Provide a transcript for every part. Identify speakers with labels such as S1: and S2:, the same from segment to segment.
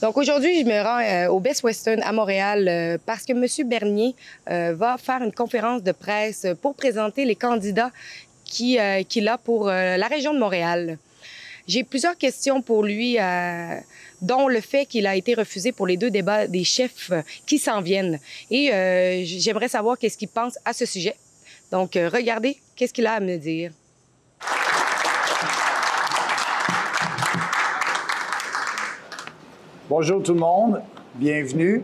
S1: Donc aujourd'hui, je me rends au Best Western à Montréal parce que M. Bernier va faire une conférence de presse pour présenter les candidats qu'il a pour la région de Montréal. J'ai plusieurs questions pour lui, dont le fait qu'il a été refusé pour les 2 débats des chefs qui s'en viennent. Et j'aimerais savoir qu'est-ce qu'il pense à ce sujet. Donc, regardez qu'est-ce qu'il a à me dire.
S2: Bonjour tout le monde, bienvenue.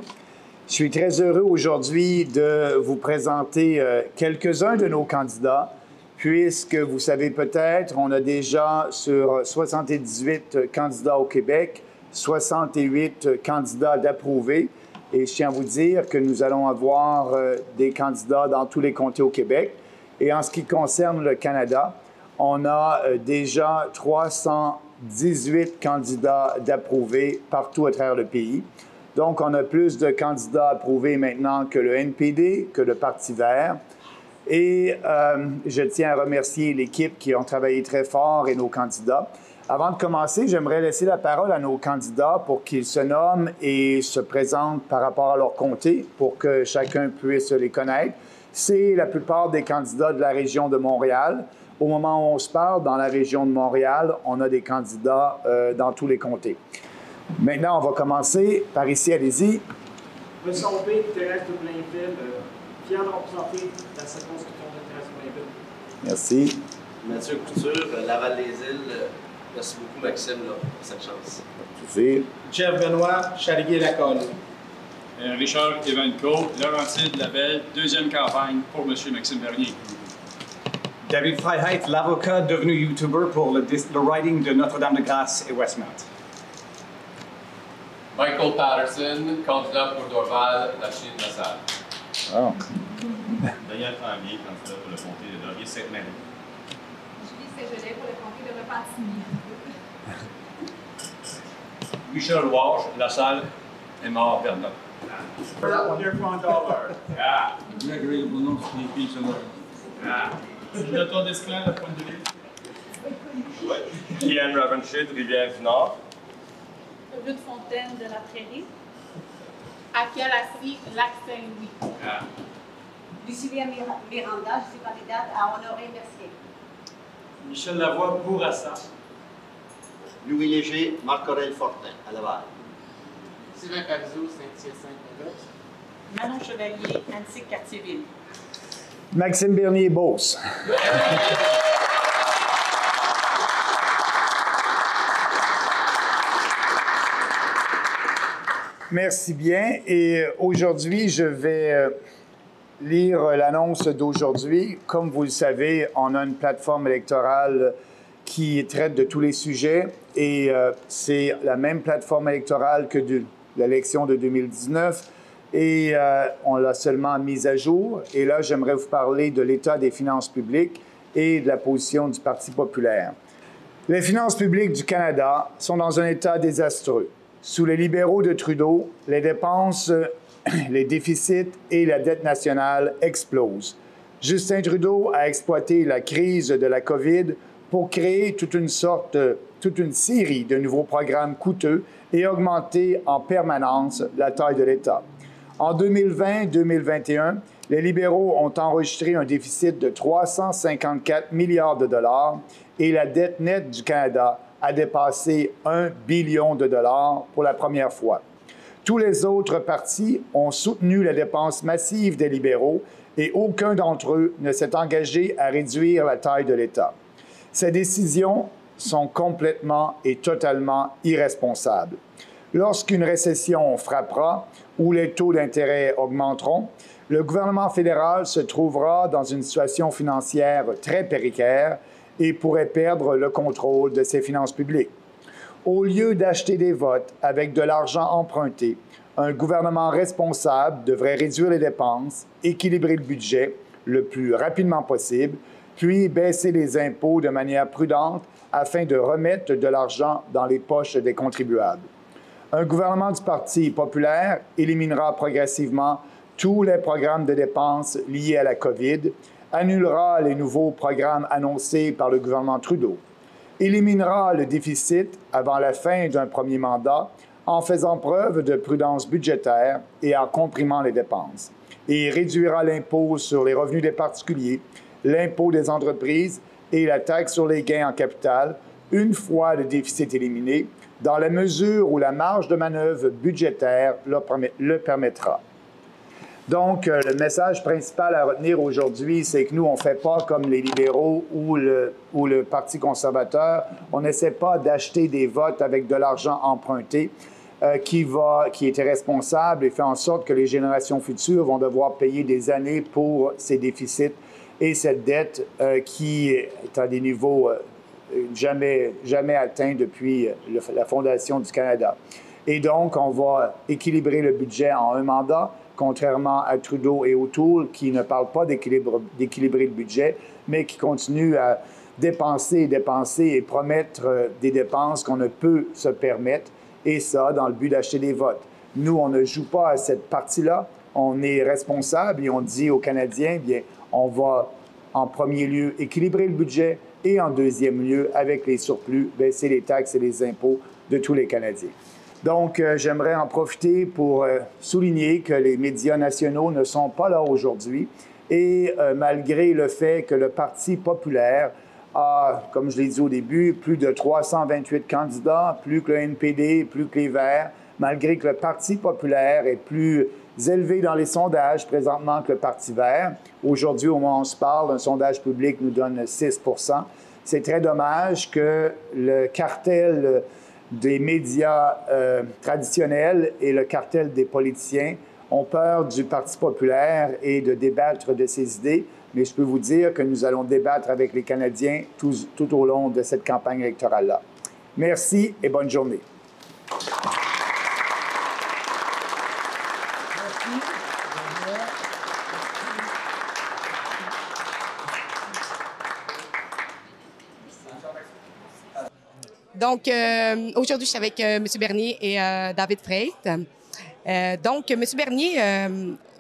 S2: Je suis très heureux aujourd'hui de vous présenter quelques-uns de nos candidats, puisque vous savez peut-être, on a déjà sur 78 candidats au Québec, 68 candidats d'approuvés. Et je tiens à vous dire que nous allons avoir des candidats dans tous les comtés au Québec. Et en ce qui concerne le Canada, on a déjà 318 candidats d'approuvés partout à travers le pays. Donc, on a plus de candidats approuvés maintenant que le NPD, que le Parti vert. Et je tiens à remercier l'équipe qui ont travaillé très fort et nos candidats. Avant de commencer, j'aimerais laisser la parole à nos candidats pour qu'ils se nomment et se présentent par rapport à leur comté pour que chacun puisse les connaître. C'est la plupart des candidats de la région de Montréal. Au moment où on se parle, dans la région de Montréal, on a des candidats dans tous les comtés. Maintenant, on va commencer par ici, allez-y.
S3: Monsieur Aubé, Thérèse de Blainville, fier de représenter la circonscription de Thérèse de Blainville.
S2: Merci.
S4: Mathieu Couture, Laval-les-Îles. Merci beaucoup, Maxime, là, pour cette chance.
S2: Merci.
S3: Jeff Benoît, Chaligui-Lacolle.
S5: Richard Evanco, Laurentide-Labelle, deuxième campagne pour M. Maxime Bernier.
S6: David Freiheit, l'avocat devenu YouTuber pour le riding de Notre-Dame-de-Grâce et Westmount.
S7: Michael Patterson, candidat pour Dorval, la Chine-LaSalle.
S2: Oh.
S8: Daniel Tremblay, candidat pour le comté de Laurier-Sainte-Marie.
S9: Julie Saint-Gelais pour le comté de Repentigny.
S5: Michel Walsh, LaSalle, et mort Vernon.
S10: Gregory Bono, Philippe Sonore.
S3: Piloton d'Esclin, la Pointe de l'Île.
S8: Kian Ravenshid, Rivière-du-Nord.
S9: Ruth Fontaine de la Prairie. Akia Lassie, Lac-Saint-Louis.
S11: Lucilia Miranda, je suis candidate à Honoré-Mercier.
S3: Michel Lavoie, Bourassa.
S4: Louis Léger, Marc-Aurèle Fortin, à Laval.
S12: Sylvain Parizeau, Saint-Hyacinthe-Laudotte.
S9: Manon Chevalier, Antique-Cartierville.
S2: Maxime Bernier-Beauce. Merci bien. Et aujourd'hui, je vais lire l'annonce d'aujourd'hui. Comme vous le savez, on a une plateforme électorale qui traite de tous les sujets et c'est la même plateforme électorale que de l'élection de 2019 et on l'a seulement mise à jour. Et là, j'aimerais vous parler de l'état des finances publiques et de la position du Parti populaire. Les finances publiques du Canada sont dans un état désastreux. Sous les libéraux de Trudeau, les dépenses, les déficits et la dette nationale explosent. Justin Trudeau a exploité la crise de la COVID pour créer toute une série de nouveaux programmes coûteux et augmenter en permanence la taille de l'État. En 2020-2021, les libéraux ont enregistré un déficit de 354 milliards de dollars et la dette nette du Canada a dépassé 1 billion de dollars pour la première fois. Tous les autres partis ont soutenu la dépense massive des libéraux et aucun d'entre eux ne s'est engagé à réduire la taille de l'État. Ces décisions sont complètement et totalement irresponsables. Lorsqu'une récession frappera ou les taux d'intérêt augmenteront, le gouvernement fédéral se trouvera dans une situation financière très précaire et pourrait perdre le contrôle de ses finances publiques. Au lieu d'acheter des votes avec de l'argent emprunté, un gouvernement responsable devrait réduire les dépenses, équilibrer le budget le plus rapidement possible, puis baisser les impôts de manière prudente afin de remettre de l'argent dans les poches des contribuables. Un gouvernement du Parti populaire éliminera progressivement tous les programmes de dépenses liés à la COVID, annulera les nouveaux programmes annoncés par le gouvernement Trudeau, éliminera le déficit avant la fin d'un premier mandat en faisant preuve de prudence budgétaire et en comprimant les dépenses. Et il réduira l'impôt sur les revenus des particuliers, l'impôt des entreprises et la taxe sur les gains en capital, une fois le déficit éliminé, dans la mesure où la marge de manœuvre budgétaire le permettra. Donc, le message principal à retenir aujourd'hui, c'est que nous, on ne fait pas comme les libéraux ou le Parti conservateur. On n'essaie pas d'acheter des votes avec de l'argent emprunté qui est irresponsable et fait en sorte que les générations futures vont devoir payer des années pour ces déficits et cette dette qui est à des niveaux jamais atteints depuis la fondation du Canada. Et donc, on va équilibrer le budget en un mandat, contrairement à Trudeau et O'Toole, qui ne parlent pas d'équilibrer le budget, mais qui continuent à dépenser et promettre des dépenses qu'on ne peut se permettre, et ça dans le but d'acheter des votes. Nous, on ne joue pas à cette partie-là. On est responsable et on dit aux Canadiens, bien, on va en premier lieu équilibrer le budget et en deuxième lieu, avec les surplus, baisser les taxes et les impôts de tous les Canadiens. Donc, j'aimerais en profiter pour souligner que les médias nationaux ne sont pas là aujourd'hui et malgré le fait que le Parti populaire a, comme je l'ai dit au début, plus de 328 candidats, plus que le NPD, plus que les Verts, malgré que le Parti populaire est plus élevé dans les sondages présentement que le Parti vert. Aujourd'hui, au moment où on se parle, un sondage public nous donne 6 %. C'est très dommage que le cartel des médias traditionnels et le cartel des politiciens ont peur du Parti populaire et de débattre de ses idées. Mais je peux vous dire que nous allons débattre avec les Canadiens tout au long de cette campagne électorale-là. Merci et bonne journée.
S1: Donc, aujourd'hui, je suis avec M. Bernier et David Freit. Donc, M. Bernier,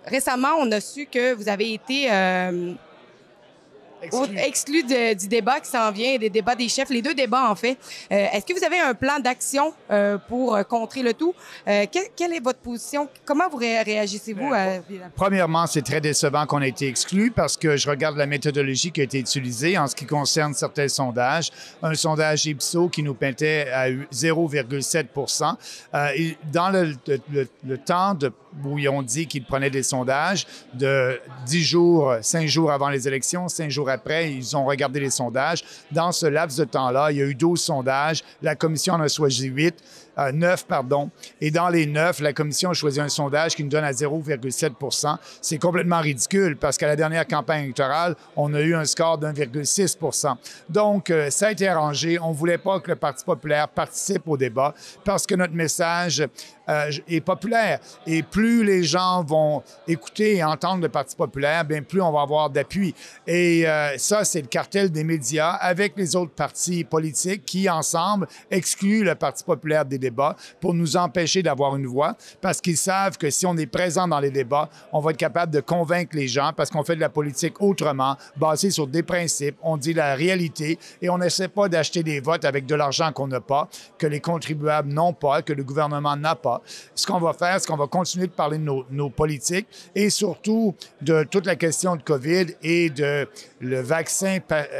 S1: récemment, on a su que vous avez été exclu du débat qui s'en vient, des débats des chefs, les deux débats, en fait. Est-ce que vous avez un plan d'action pour contrer le tout? Quelle est votre position? Comment vous réagissez-vous?
S2: Premièrement, c'est très décevant qu'on ait été exclu parce que je regarde la méthodologie qui a été utilisée en ce qui concerne certains sondages. Un sondage Ipsos qui nous pointait à 0,7 %. Dans le temps où ils ont dit qu'ils prenaient des sondages de 10 jours, 5 jours avant les élections, 5 jours après, ils ont regardé les sondages. Dans ce laps de temps-là, il y a eu 12 sondages. La commission en a choisi 9, pardon. Et dans les 9, la commission a choisi un sondage qui nous donne à 0,7 %. C'est complètement ridicule parce qu'à la dernière campagne électorale, on a eu un score d'1,6 %. Donc, ça a été arrangé. On ne voulait pas que le Parti populaire participe au débat parce que notre message est populaire. Et plus les gens vont écouter et entendre le Parti populaire, bien plus on va avoir d'appui. Et ça, c'est le cartel des médias avec les autres partis politiques qui, ensemble, excluent le Parti populaire des débats pour nous empêcher d'avoir une voix parce qu'ils savent que si on est présent dans les débats, on va être capable de convaincre les gens parce qu'on fait de la politique autrement, basée sur des principes, on dit la réalité et on n'essaie pas d'acheter des votes avec de l'argent qu'on n'a pas, que les contribuables n'ont pas, que le gouvernement n'a pas. Ce qu'on va faire, c'est qu'on va continuer de parler de nos politiques et surtout de toute la question de COVID et de le vaccin,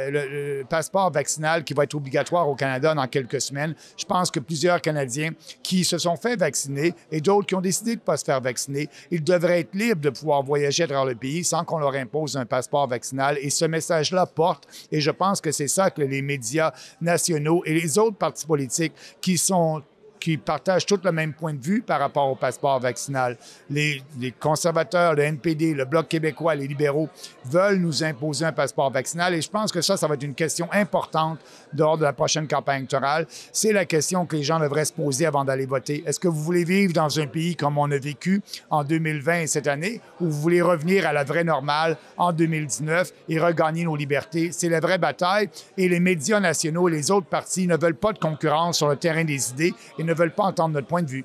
S2: le passeport vaccinal qui va être obligatoire au Canada dans quelques semaines. Je pense que plusieurs Canadiens qui se sont fait vacciner et d'autres qui ont décidé de ne pas se faire vacciner, ils devraient être libres de pouvoir voyager à travers le pays sans qu'on leur impose un passeport vaccinal. Et ce message-là porte, et je pense que c'est ça que les médias nationaux et les autres partis politiques qui partagent tous le même point de vue par rapport au passeport vaccinal. Les conservateurs, le NPD, le Bloc québécois, les libéraux veulent nous imposer un passeport vaccinal et je pense que ça va être une question importante lors de la prochaine campagne électorale. C'est la question que les gens devraient se poser avant d'aller voter. Est-ce que vous voulez vivre dans un pays comme on a vécu en 2020 et cette année ou vous voulez revenir à la vraie normale en 2019 et regagner nos libertés? C'est la vraie bataille et les médias nationaux et les autres partis ne veulent pas de concurrence sur le terrain des idées et ne veulent pas entendre notre point de vue.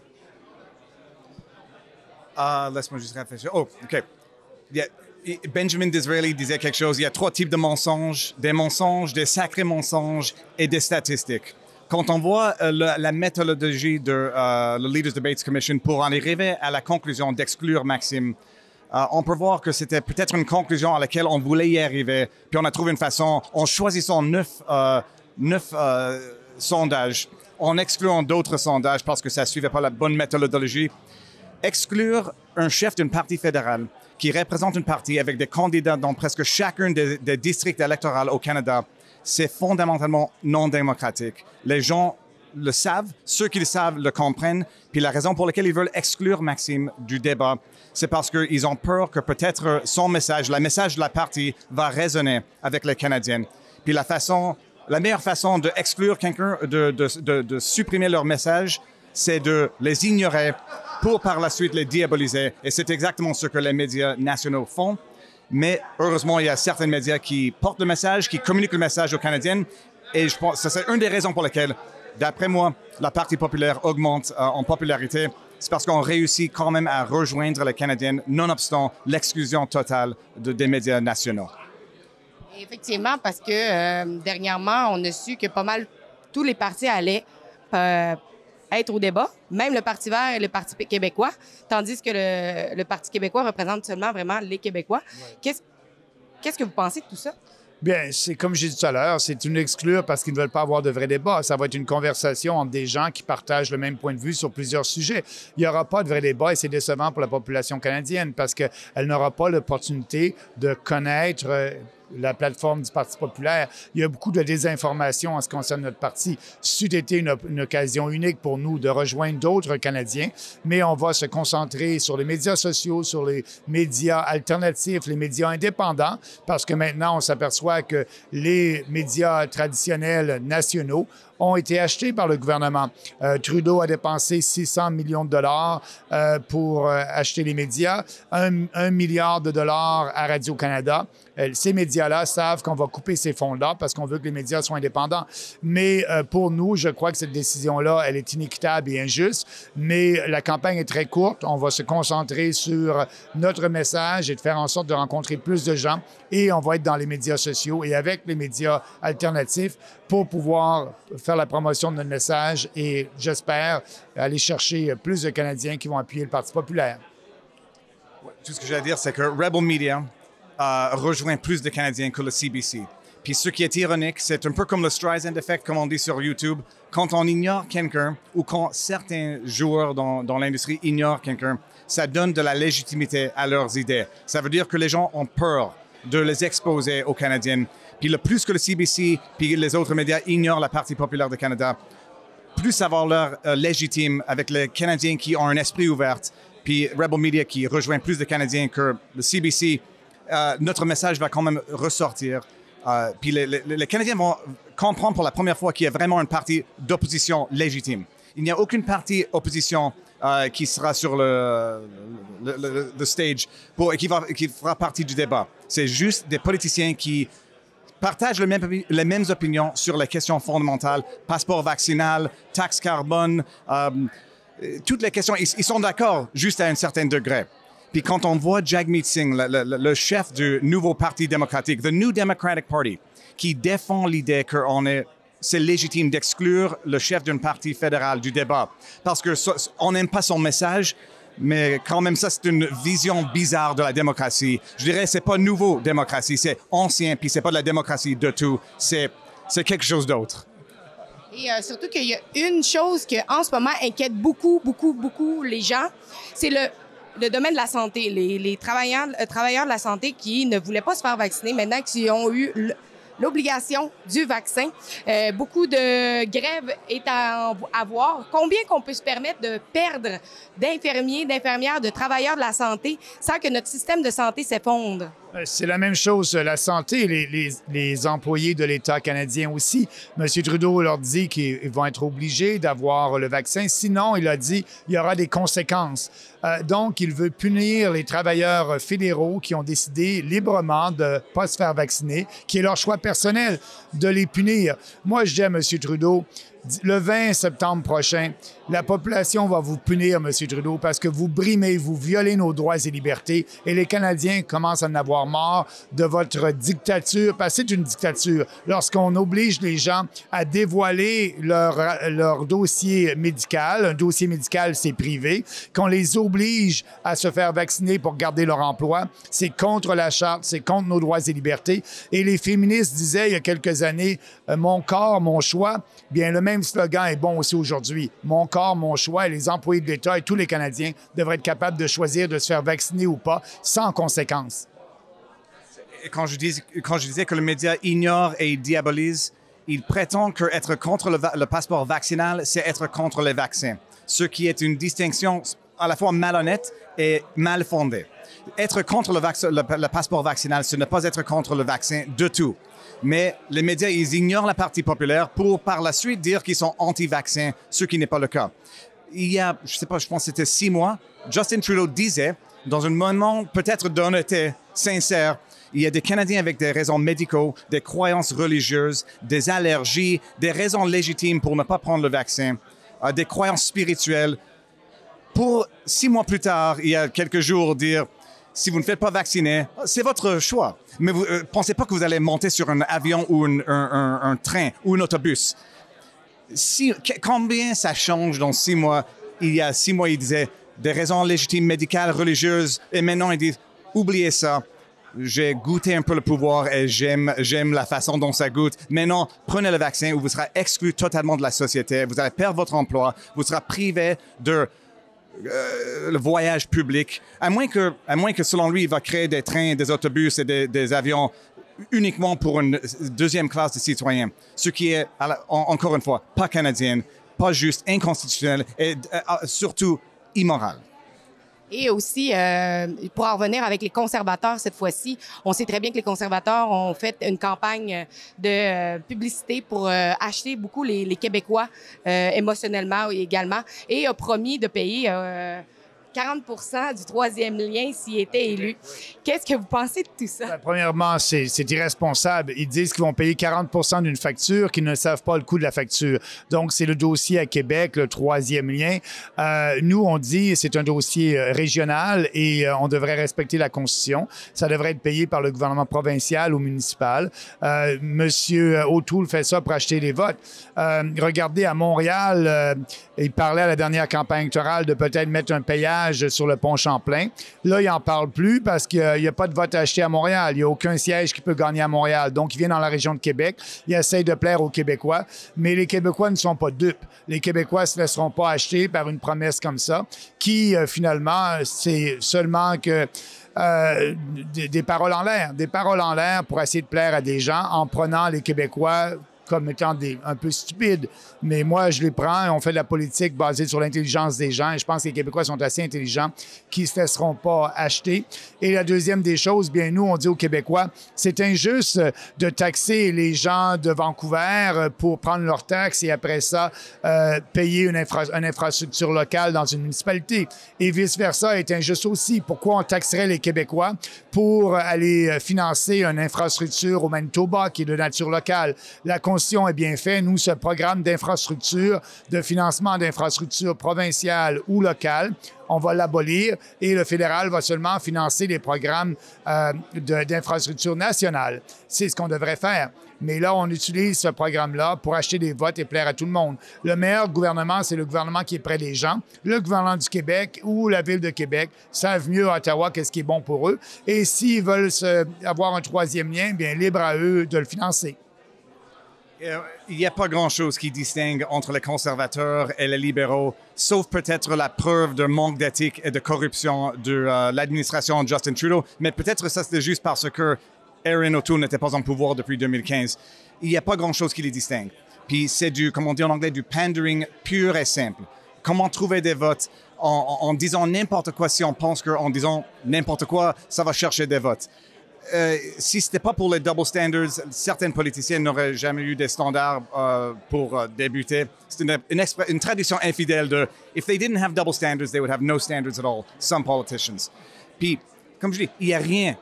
S13: Laisse-moi juste réfléchir. Oh, OK. Benjamin Disraeli disait quelque chose. Il y a 3 types de mensonges, des sacrés mensonges et des statistiques. quand on voit la méthodologie de le Leaders Debates Commission pour en arriver à la conclusion d'exclure Maxime, on peut voir que c'était peut-être une conclusion à laquelle on voulait y arriver, puis on a trouvé une façon, en choisissant 9 sondages, en excluant d'autres sondages parce que ça ne suivait pas la bonne méthodologie. Exclure un chef d'un parti fédéral qui représente une partie avec des candidats dans presque chacun des districts électoraux au Canada, c'est fondamentalement non démocratique. Les gens le savent, ceux qui le savent le comprennent, puis la raison pour laquelle ils veulent exclure Maxime du débat, c'est parce qu'ils ont peur que peut-être son message, le message de la partie, va résonner avec les Canadiens. Puis la meilleure façon d'exclure quelqu'un, de supprimer leur message, c'est de les ignorer pour par la suite les diaboliser. Et c'est exactement ce que les médias nationaux font. Mais heureusement, il y a certains médias qui portent le message, qui communiquent le message aux Canadiens. Et je pense que c'est une des raisons pour lesquelles, d'après moi, la Parti populaire augmente en popularité. C'est parce qu'on réussit quand même à rejoindre les Canadiens, nonobstant l'exclusion totale des médias nationaux.
S1: Effectivement, parce que dernièrement, on a su que pas mal tous les partis allaient être au débat, même le Parti vert et le Parti québécois, tandis que le Parti québécois représente seulement vraiment les Québécois. Ouais. Qu'est-ce que vous pensez de tout ça?
S2: Bien, c'est comme j'ai dit tout à l'heure, c'est une exclure parce qu'ils ne veulent pas avoir de vrai débat. Ça va être une conversation entre des gens qui partagent le même point de vue sur plusieurs sujets. Il n'y aura pas de vrai débat et c'est décevant pour la population canadienne parce qu'elle n'aura pas l'opportunité de connaître la plateforme du Parti populaire. Il y a beaucoup de désinformation en ce qui concerne notre parti. C'eût été une occasion unique pour nous de rejoindre d'autres Canadiens, mais on va se concentrer sur les médias sociaux, sur les médias alternatifs, les médias indépendants, parce que maintenant, on s'aperçoit que les médias traditionnels nationaux ont été achetés par le gouvernement. Trudeau a dépensé 600 millions de dollars pour acheter les médias, 1 milliard de dollars à Radio-Canada. Ces médias-là savent qu'on va couper ces fonds-là parce qu'on veut que les médias soient indépendants. Mais pour nous, je crois que cette décision-là, elle est inéquitable et injuste. Mais la campagne est très courte. On va se concentrer sur notre message et de faire en sorte de rencontrer plus de gens. Et on va être dans les médias sociaux et avec les médias alternatifs pour pouvoir faire la promotion de notre message et, j'espère, aller chercher plus de Canadiens qui vont appuyer le Parti populaire.
S13: Tout ce que j'ai à dire, c'est que Rebel Media rejoint plus de Canadiens que le CBC. Puis ce qui est ironique, c'est un peu comme le Streisand Effect, comme on dit sur YouTube. Quand on ignore quelqu'un ou quand certains joueurs dans l'industrie ignorent quelqu'un, ça donne de la légitimité à leurs idées. Ça veut dire que les gens ont peur de les exposer aux Canadiens. Puis le plus que le CBC puis les autres médias ignorent la Parti populaire du Canada, plus ça va leur légitime avec les Canadiens qui ont un esprit ouvert, puis Rebel Media qui rejoint plus de Canadiens que le CBC, notre message va quand même ressortir. Puis les Canadiens vont comprendre pour la première fois qu'il y a vraiment un parti d'opposition légitime. Il n'y a aucune parti opposition qui sera sur le stage qui fera partie du débat. C'est juste des politiciens qui partagent les mêmes opinions sur les questions fondamentales, passeport vaccinal, taxe carbone, toutes les questions, ils sont d'accord juste à un certain degré. Puis quand on voit Jagmeet Singh, le chef du nouveau Parti démocratique, the New Democratic Party, qui défend l'idée c'est légitime d'exclure le chef d'un parti fédéral du débat, parce qu'on n'aime pas son message, mais quand même ça, c'est une vision bizarre de la démocratie. Je dirais, c'est pas nouveau démocratie, c'est ancien, puis c'est pas de la démocratie de tout, c'est quelque chose d'autre.
S1: Et surtout qu'il y a une chose qui, en ce moment, inquiète beaucoup les gens, c'est le domaine de la santé. Les travailleurs de la santé qui ne voulaient pas se faire vacciner, maintenant qui ont eu l'obligation du vaccin. Beaucoup de grèves est à voir. Combien qu'on peut se permettre de perdre d'infirmiers, d'infirmières, de travailleurs de la santé sans que notre système de santé s'effondre?
S2: C'est la même chose, la santé, les employés de l'État canadien aussi. M. Trudeau leur dit qu'ils vont être obligés d'avoir le vaccin. Sinon, il a dit qu'il y aura des conséquences. Donc, il veut punir les travailleurs fédéraux qui ont décidé librement de ne pas se faire vacciner, qui est leur choix personnel de les punir. Moi, je dis à M. Trudeau, Le 20 septembre prochain, la population va vous punir, M. Trudeau, parce que vous brimez, vous violez nos droits et libertés, et les Canadiens commencent à en avoir marre de votre dictature, parce que c'est une dictature. Lorsqu'on oblige les gens à dévoiler leur dossier médical, un dossier médical, c'est privé, qu'on les oblige à se faire vacciner pour garder leur emploi, c'est contre la Charte, c'est contre nos droits et libertés. Et les féministes disaient il y a quelques années, mon corps, mon choix. Bien, le même slogan est bon aussi aujourd'hui. Mon corps, mon choix, et les employés de l'État et tous les Canadiens devraient être capables de choisir de se faire vacciner ou pas, sans conséquence.
S13: Quand je disais que le média ignore et diabolise, il prétend qu'être contre le passeport vaccinal, c'est être contre les vaccins, ce qui est une distinction à la fois malhonnête et mal fondée. Être contre le passeport vaccinal, ce n'est pas être contre le vaccin du tout. Mais les médias, ils ignorent la partie populaire pour par la suite dire qu'ils sont anti-vaccins, ce qui n'est pas le cas. Il y a, je sais pas, je pense que c'était 6 mois, Justin Trudeau disait, dans un moment peut-être d'honnêteté sincère, il y a des Canadiens avec des raisons médicaux, des croyances religieuses, des allergies, des raisons légitimes pour ne pas prendre le vaccin, des croyances spirituelles. Pour 6 mois plus tard, il y a quelques jours, dire si vous ne faites pas vacciner, c'est votre choix. Mais vous pensez pas que vous allez monter sur un avion ou un train ou un autobus. Combien ça change dans 6 mois? Il y a 6 mois, il disait des raisons légitimes, médicales, religieuses, et maintenant il dit oubliez ça. J'ai goûté un peu le pouvoir et j'aime la façon dont ça goûte. Maintenant, prenez le vaccin ou vous serez exclu totalement de la société. Vous allez perdre votre emploi. Vous serez privé de le voyage public. À moins que, selon lui, il va créer des trains, des autobus et des avions uniquement pour une deuxième classe de citoyens. Ce qui est, encore une fois, pas canadien, pas juste, inconstitutionnel et surtout immoral.
S1: Et aussi, pour en revenir avec les conservateurs cette fois-ci, on sait très bien que les conservateurs ont fait une campagne de publicité pour acheter beaucoup les Québécois émotionnellement également et a promis de payer 40% du troisième lien s'il était élu. Qu'est-ce que vous pensez de tout ça?
S2: Ben, premièrement, c'est irresponsable. Ils disent qu'ils vont payer 40% d'une facture, qu'ils ne savent pas le coût de la facture. Donc, c'est le dossier à Québec, le troisième lien. Nous, on dit c'est un dossier régional et on devrait respecter la Constitution. Ça devrait être payé par le gouvernement provincial ou municipal. Monsieur O'Toole fait ça pour acheter les votes. Regardez, à Montréal, il parlait à la dernière campagne électorale de peut-être mettre un payage sur le pont Champlain. Là, il n'en parle plus parce qu'il n'y a pas de vote acheté à Montréal. Il n'y a aucun siège qui peut gagner à Montréal. Donc, il vient dans la région de Québec. Il essaye de plaire aux Québécois. Mais les Québécois ne sont pas dupes. Les Québécois ne se laisseront pas acheter par une promesse comme ça qui, finalement, c'est seulement que des paroles en l'air. Des paroles en l'air pour essayer de plaire à des gens en prenant les Québécois comme étant un peu stupides. Mais moi, je les prends et on fait de la politique basée sur l'intelligence des gens. Et je pense que les Québécois sont assez intelligents qu'ils ne se laisseront pas acheter. Et la deuxième des choses, bien, nous, on dit aux Québécois, c'est injuste de taxer les gens de Vancouver pour prendre leurs taxes et après ça, payer une infrastructure locale dans une municipalité. Et vice-versa est injuste aussi. Pourquoi on taxerait les Québécois pour aller financer une infrastructure au Manitoba qui est de nature locale? La Constitution est bien faite. Nous, ce programme d'infrastructure, de financement d'infrastructures provinciales ou locales, on va l'abolir et le fédéral va seulement financer les programmes d'infrastructure nationale. C'est ce qu'on devrait faire. Mais là, on utilise ce programme-là pour acheter des votes et plaire à tout le monde. Le meilleur gouvernement, c'est le gouvernement qui est près des gens. Le gouvernement du Québec ou la Ville de Québec savent mieux à Ottawa qu'est-ce qui est bon pour eux. Et s'ils veulent avoir un troisième lien, bien, libre à eux de le financer.
S13: Il n'y a pas grand-chose qui distingue entre les conservateurs et les libéraux, sauf peut-être la preuve d'un manque d'éthique et de corruption de l'administration de Justin Trudeau. Mais peut-être ça, c'est juste parce que Erin O'Toole n'était pas en pouvoir depuis 2015. Il n'y a pas grand-chose qui les distingue. Puis c'est du, comme on dit en anglais, du pandering pur et simple. Comment trouver des votes en disant n'importe quoi si on pense qu'en disant n'importe quoi, ça va chercher des votes. Si ce n'était pas pour les double standards, certains politiciens n'auraient jamais eu des standards pour débuter. C'est une tradition infidèle de « if they didn't have double standards, they would have no standards at all », some politicians. Puis, comme je dis, il n'y a rien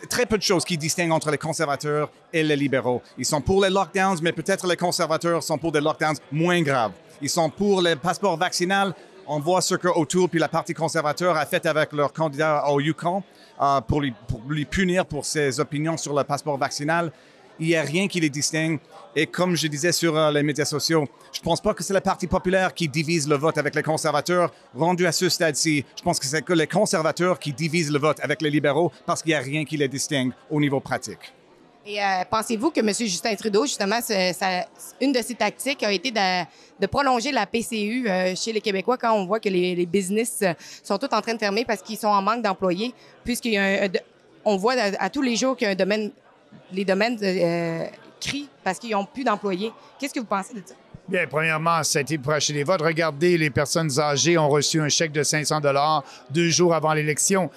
S13: très peu de choses qui distinguent entre les conservateurs et les libéraux. Ils sont pour les lockdowns, mais peut-être les conservateurs sont pour des lockdowns moins graves. Ils sont pour les passeports vaccinaux. On voit ce que O'Toole puis la partie conservateur a fait avec leur candidat au Yukon pour lui punir pour ses opinions sur le passeport vaccinal. Il n'y a rien qui les distingue. Et comme je disais sur les médias sociaux, je ne pense pas que c'est le Parti populaire qui divise le vote avec les conservateurs. Rendu à ce stade-ci, je pense que c'est que les conservateurs qui divisent le vote avec les libéraux parce qu'il n'y a rien qui les distingue au niveau pratique.
S1: Et pensez-vous que M. Justin Trudeau, justement, une de ses tactiques a été de prolonger la PCU chez les Québécois quand on voit que les business sont tous en train de fermer parce qu'ils sont en manque d'employés, puisqu'on voit à tous les jours qu'il y a les domaines crient parce qu'ils n'ont plus d'employés. Qu'est-ce que vous pensez de ça?
S2: Bien, premièrement, ça a été pour acheter des votes. Regardez, les personnes âgées ont reçu un chèque de 500 $ 2 jours avant l'élection.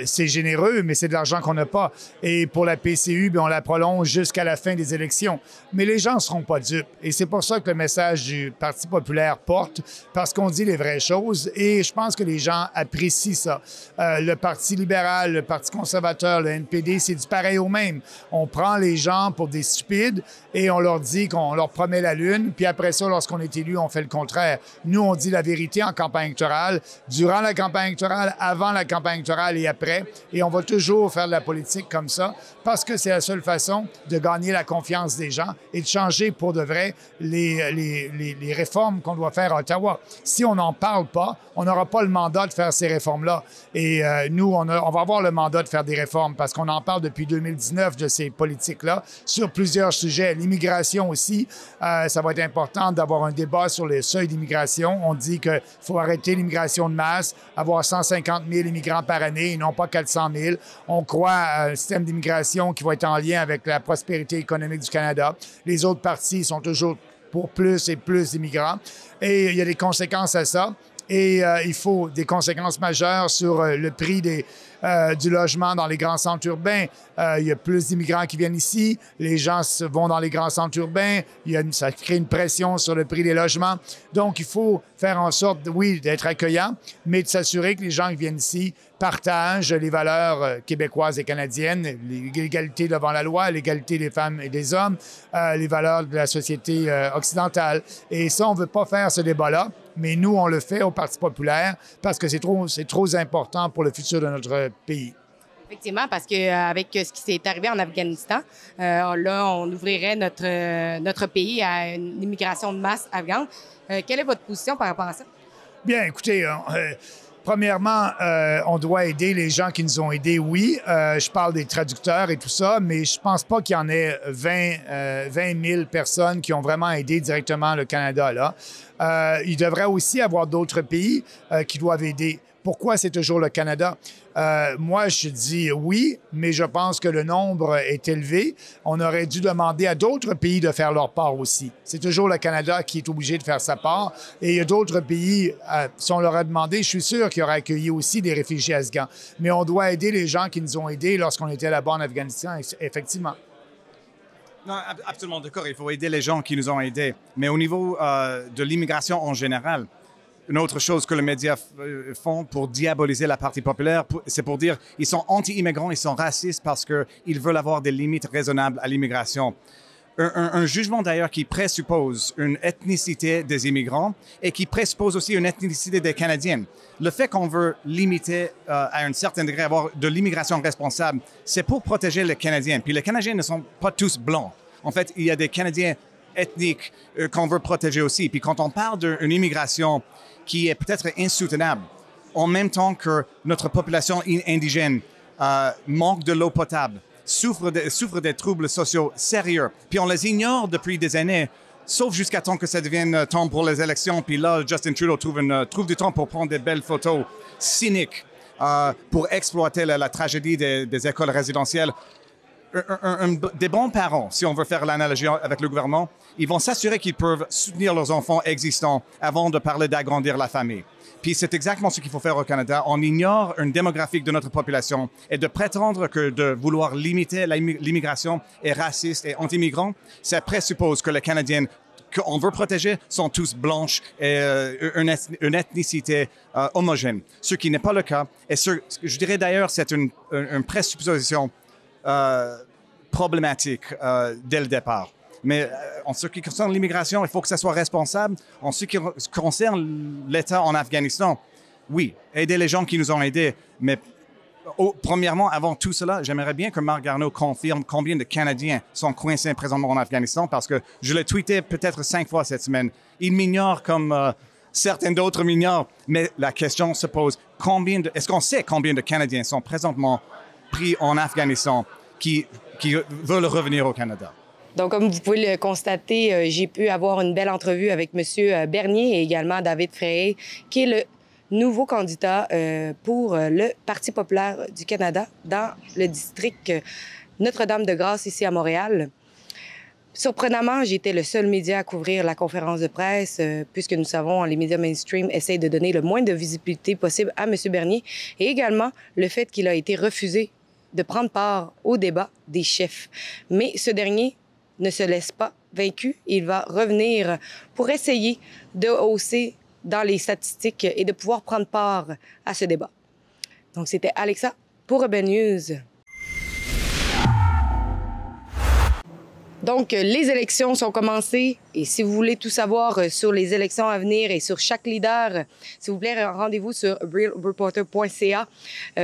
S2: C'est généreux, mais c'est de l'argent qu'on n'a pas. Et pour la PCU, bien, on la prolonge jusqu'à la fin des élections. Mais les gens ne seront pas dupes. Et c'est pour ça que le message du Parti populaire porte, parce qu'on dit les vraies choses. Et je pense que les gens apprécient ça. Le Parti libéral, le Parti conservateur, le NPD, c'est du pareil au même. On prend les gens pour des stupides et on leur dit qu'on leur promet la lune. Puis après ça, lorsqu'on est élu, on fait le contraire. Nous, on dit la vérité en campagne électorale, durant la campagne électorale, avant la campagne électorale et après. Et on va toujours faire de la politique comme ça parce que c'est la seule façon de gagner la confiance des gens et de changer pour de vrai les réformes qu'on doit faire à Ottawa. Si on n'en parle pas, on n'aura pas le mandat de faire ces réformes-là. Et nous, on va avoir le mandat de faire des réformes parce qu'on en parle depuis 2019 de ces politiques-là sur plusieurs sujets. L'immigration aussi, ça va être important d'avoir un débat sur les seuils d'immigration. On dit qu'il faut arrêter l'immigration de masse, avoir 150 000 immigrants par année et non pas 400 000. On croit à un système d'immigration qui va être en lien avec la prospérité économique du Canada. Les autres partis sont toujours pour plus et plus d'immigrants. Et il y a des conséquences à ça. Et il faut des conséquences majeures sur le prix du logement dans les grands centres urbains. Il y a plus d'immigrants qui viennent ici. Les gens vont dans les grands centres urbains. Ça crée une pression sur le prix des logements. Donc, il faut faire en sorte, oui, d'être accueillant, mais de s'assurer que les gens qui viennent ici partagent les valeurs québécoises et canadiennes, l'égalité devant la loi, l'égalité des femmes et des hommes, les valeurs de la société occidentale. Et ça, on ne veut pas faire ce débat-là. Mais nous, on le fait au Parti populaire parce que c'est trop important pour le futur de notre pays.
S1: Effectivement, parce qu'avec ce qui s'est arrivé en Afghanistan, là, on ouvrirait notre pays à une immigration de masse afghane. Quelle est votre position par rapport à ça? Bien,
S2: écoutez, premièrement, on doit aider les gens qui nous ont aidés, oui. Je parle des traducteurs et tout ça, mais je pense pas qu'il y en ait 20 000 personnes qui ont vraiment aidé directement le Canada, là. Il devrait aussi y avoir d'autres pays qui doivent aider. Pourquoi c'est toujours le Canada? Moi, je dis oui, mais je pense que le nombre est élevé. On aurait dû demander à d'autres pays de faire leur part aussi. C'est toujours le Canada qui est obligé de faire sa part. Et il y a d'autres pays, si on leur a demandé, je suis sûr qu'ils auraient accueilli aussi des réfugiés afghans. Mais on doit aider les gens qui nous ont aidés lorsqu'on était là-bas en Afghanistan, effectivement.
S13: Non, absolument d'accord. Il faut aider les gens qui nous ont aidés. Mais au niveau de l'immigration en général, une autre chose que les médias font pour diaboliser la Parti populaire, c'est pour dire qu'ils sont anti-immigrants, ils sont racistes parce qu'ils veulent avoir des limites raisonnables à l'immigration. Un jugement d'ailleurs qui présuppose une ethnicité des immigrants et qui présuppose aussi une ethnicité des Canadiens. Le fait qu'on veut limiter à un certain degré, avoir de l'immigration responsable, c'est pour protéger les Canadiens. Puis les Canadiens ne sont pas tous blancs. En fait, il y a des Canadiens ethniques qu'on veut protéger aussi. Puis quand on parle d'une immigration qui est peut-être insoutenable, en même temps que notre population indigène manque de l'eau potable, souffre des troubles sociaux sérieux, puis on les ignore depuis des années, sauf jusqu'à temps que ça devienne temps pour les élections, puis là, Justin Trudeau trouve du temps pour prendre des belles photos cyniques pour exploiter la tragédie des écoles résidentielles. Des bons parents, si on veut faire l'analogie avec le gouvernement, ils vont s'assurer qu'ils peuvent soutenir leurs enfants existants avant de parler d'agrandir la famille. Puis c'est exactement ce qu'il faut faire au Canada. On ignore une démographique de notre population et de prétendre que de vouloir limiter l'immigration est raciste et anti-immigrant, ça présuppose que les Canadiens qu'on veut protéger sont tous blanches et une ethnicité homogène, ce qui n'est pas le cas. Et je dirais d'ailleurs c'est une présupposition problématique dès le départ. Mais en ce qui concerne l'immigration, il faut que ça soit responsable. En ce qui concerne l'État en Afghanistan, oui, aider les gens qui nous ont aidés. Mais premièrement, avant tout cela, j'aimerais bien que Marc Garneau confirme combien de Canadiens sont coincés présentement en Afghanistan parce que je l'ai tweeté peut-être 5 fois cette semaine. Il m'ignore comme certains d'autres m'ignorent. Mais la question se pose, est-ce qu'on sait combien de Canadiens sont présentement pris en Afghanistan qui veulent revenir au Canada?
S1: Donc, comme vous pouvez le constater, j'ai pu avoir une belle entrevue avec M. Bernier et également David Frey, qui est le nouveau candidat pour le Parti populaire du Canada dans le district Notre-Dame-de-Grâce ici à Montréal. Surprenamment, j'étais le seul média à couvrir la conférence de presse, puisque nous savons, les médias mainstream essayent de donner le moins de visibilité possible à M. Bernier, et également le fait qu'il a été refusé de prendre part au débat des chefs. Mais ce dernier ne se laisse pas vaincu. Il va revenir pour essayer de hausser dans les statistiques et de pouvoir prendre part à ce débat. Donc, c'était Alexa pour Urban News. Donc, les élections sont commencées et si vous voulez tout savoir sur les élections à venir et sur chaque leader, s'il vous plaît, rendez-vous sur realreporter.ca.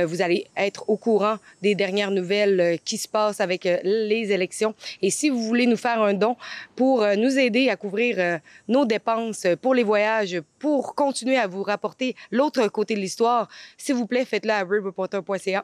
S1: Vous allez être au courant des dernières nouvelles qui se passent avec les élections. Et si vous voulez nous faire un don pour nous aider à couvrir nos dépenses pour les voyages, pour continuer à vous rapporter l'autre côté de l'histoire, s'il vous plaît, faites-le à realreporter.ca.